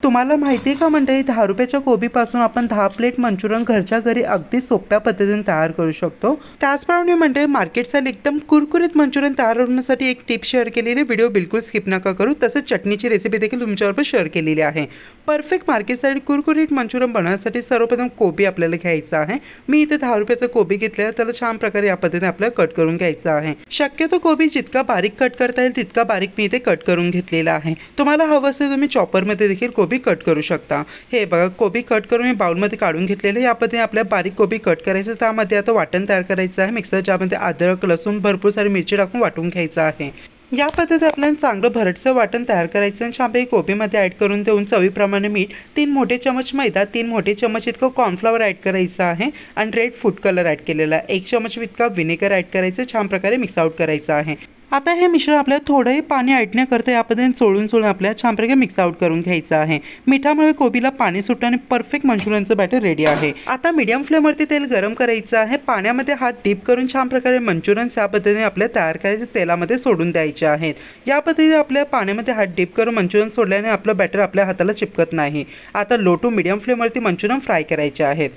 तुम्हाला माहिती आहे का मंडळी, 10 रुपयाच्या कोबीपासून आपण 10 प्लेट मंचुरियन घरच्या घरी अगदी सोप्या पद्धतीने तयार करू शकतो। त्याचप्रमाणे मंडळी, मार्केट स्टाईल एकदम कुरकुरीत मंचुरियन तयार होण्यासाठी एक टिप शेअर केलेली, व्हिडिओ बिलकुल स्किप नका करू। तसेच चटणीची रेसिपी देखील तुमच्याबरोबर शेअर केलेली आहे। परफेक्ट मार्केट स्टाईल कुरकुरीत मंचुरियन बनवण्यासाठी सर्वप्रथम कोबी आपल्याला घ्यायचा आहे। मी इथे 10 रुपयाचा कोबी घेतलेला, त्याला छान प्रकारे या पद्धतीने आपल्याला कट करून घ्यायचा आहे। शक्यतो कोबी जितका बारीक कट करता येईल तितका बारीक मी इथे कट करून घेतलेला आहे। तुम्हाला हवं असेल तुम्ही चॉपरमध्ये देखील कोबी कट करू शकता। हे बघा, कोबी कट करून मी बाउलमध्ये काढून घेतलेले। या पद्धतीने आपल्या बारीक कोबी कट करायचं, त्यामध्ये आता वाटण तयार करायचं आहे। मिक्सर ज्यामध्ये अद्रक, लसूण, भरपूर सारी मिरची टाकून वाटून घ्यायचं आहे। या पद्धतीने आपल्याला चांगलं भरडचं वाटण तयार करायचं आणि छानपैकी कोबीमध्ये ॲड करून देऊन चवीप्रमाणे मीठ, 3 मोठे चमच मैदा, 3 मोठे चमच इतकं कॉर्नफ्लॉवर ॲड करायचं आहे आणि रेड फूड कलर ॲड केलेला आहे। 1 चमच इतका व्हिनेगर ॲड करायचं, छान प्रकारे मिक्स आउट करायचं आहे। आता हे मिश्रण आपल्याला थोडंही पाणी ऐटण्याकरता या पद्धतीने चोळून आपल्याला छान प्रकारे मिक्स आउट करून घ्यायचं आहे। मिठामुळे कोबीला पाणी सुटतं आणि परफेक्ट मंचुरियनचं बॅटर रेडी आहे। आता मीडियम फ्लेमवरती तेल गरम करायचं आहे। पाण्यामध्ये हात डीप करून छान प्रकारे मंचुरियन्स या पद्धतीने आपल्याला तयार करायचे तेलामध्ये सोडून द्यायचे आहेत। या पद्धतीने आपल्या पाण्यामध्ये हात डीप करून मंचुरियन सोडल्याने आपलं बॅटर आपल्या हाताला चिपकत नाही। आता लो टू मीडियम फ्लेमवरती मंचुरियन फ्राय करायचे आहेत।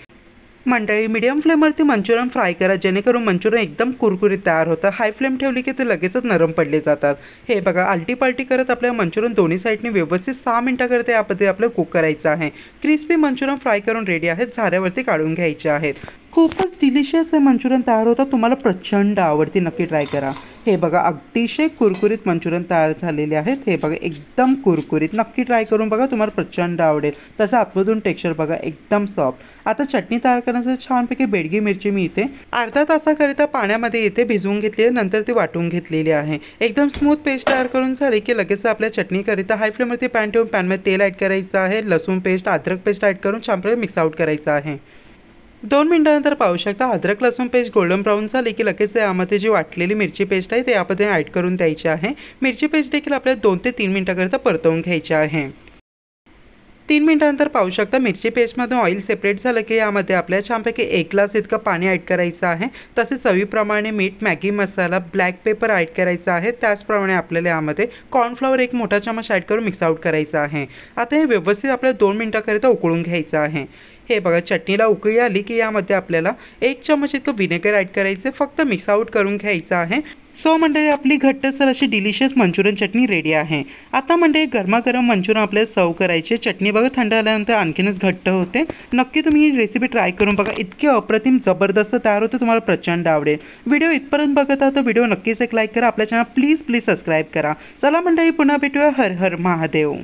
मंडळी, मीडियम फ्लेमवरती मंचुरियन फ्राय करा, जेणेकरून मंचुरियन एकदम कुरकुरीत तयार होतं। हाय फ्लेम ठेवली की ते लगेचच नरम पडले जातात। हे बघा, आलटी पालटी करत आपल्या मंचुरियन दोन्ही साईडने व्यवस्थित 6 मिनिटाकरता या पद्धतीने आपल्याला कुक करायचं आहे। क्रिस्पी मंचुरियन फ्राय करून रेडी आहेत, झाऱ्यावरती काढून घ्यायचे आहेत। खूपच डिलिशियस हे मंचुरियन तयार होतं, तुम्हाला प्रचंड आवडते, नक्की ट्राय करा। हे बघा, अतिशय कुरकुरीत मंचुरियन तयार झालेले आहेत। हे बघा, एकदम कुरकुरीत, नक्की ट्राय करून बघा, तुम्हाला प्रचंड आवडेल। तसं आतमधून टेक्स्चर बघा, एकदम सॉफ्ट। आता चटणी तयार करण्यासाठी छानपैकी बेडगी मिरची मी इथे अर्धा तासाकरिता पाण्यामध्ये इथे भिजवून घेतली, नंतर ती वाटून घेतलेली आहे। एकदम स्मूथ पेस्ट तयार करून झाली की लगेच आपल्या चटणीकरिता हाय फ्लेमवरती पॅन ठेवून पॅनमध्ये तेल ॲड करायचं आहे। लसूण पेस्ट, अद्रक पेस्ट ॲड करून छान प्रकारे मिक्स आउट करायचं आहे। 2 मिनिटानंतर पाहू शकता, अद्रक लसूण पेस्ट गोल्डन ब्राऊन झाली की लगेच यामध्ये जी वाटलेली मिरची पेस्ट आहे ते यामध्ये ॲड करून द्यायची आहे। मिरची पेस्ट देखील आपल्याला 2 ते 3 मिनिटाकरिता परतवून घ्यायची आहे। 3 मिनिटानंतर पाहू शकता, मिरची पेस्टमधून ऑइल सेपरेट झालं की यामध्ये आपल्याला छानपैकी 1 ग्लास इतकं पाणी ॲड करायचं आहे। तसेच चवीप्रमाणे मीठ, मॅगी मसाला, ब्लॅक पेपर ॲड करायचं आहे। त्याचप्रमाणे आपल्याला यामध्ये कॉर्नफ्लॉवर 1 मोठा चमच ॲड करून मिक्स आउट करायचं आहे। आता हे व्यवस्थित आपल्याला 2 मिनिटाकरिता उकळून घ्यायचं आहे। हे बघा, चटणीला उकळी आली की यामध्ये आपल्याला 1 चमच इतकं व्हिनेगर ॲड करायचं, फक्त मिक्स आउट करून घ्यायचं आहे। सो मंडळी, आपली घट्टसर अशी डिलिशियस मंचुरियन चटणी रेडी आहे। आता मंडळी, गरमागरम मंचुरियन आपल्याला सर्व करायचे। चटणी बघा, थंड झाल्यानंतर आणखीनच घट्ट होते। नक्की तुम्ही ही रेसिपी ट्राय करून बघा, इतके अप्रतिम जबरदस्त तयार होते, तुम्हाला प्रचंड आवडेल। व्हिडिओ इथपर्यंत बघत आहात तर व्हिडिओ नक्कीच एक लाईक करा, आपल्या चॅनल प्लीज सबस्क्राईब करा। चला मंडळी, पुन्हा भेटूया। हर हर महादेव।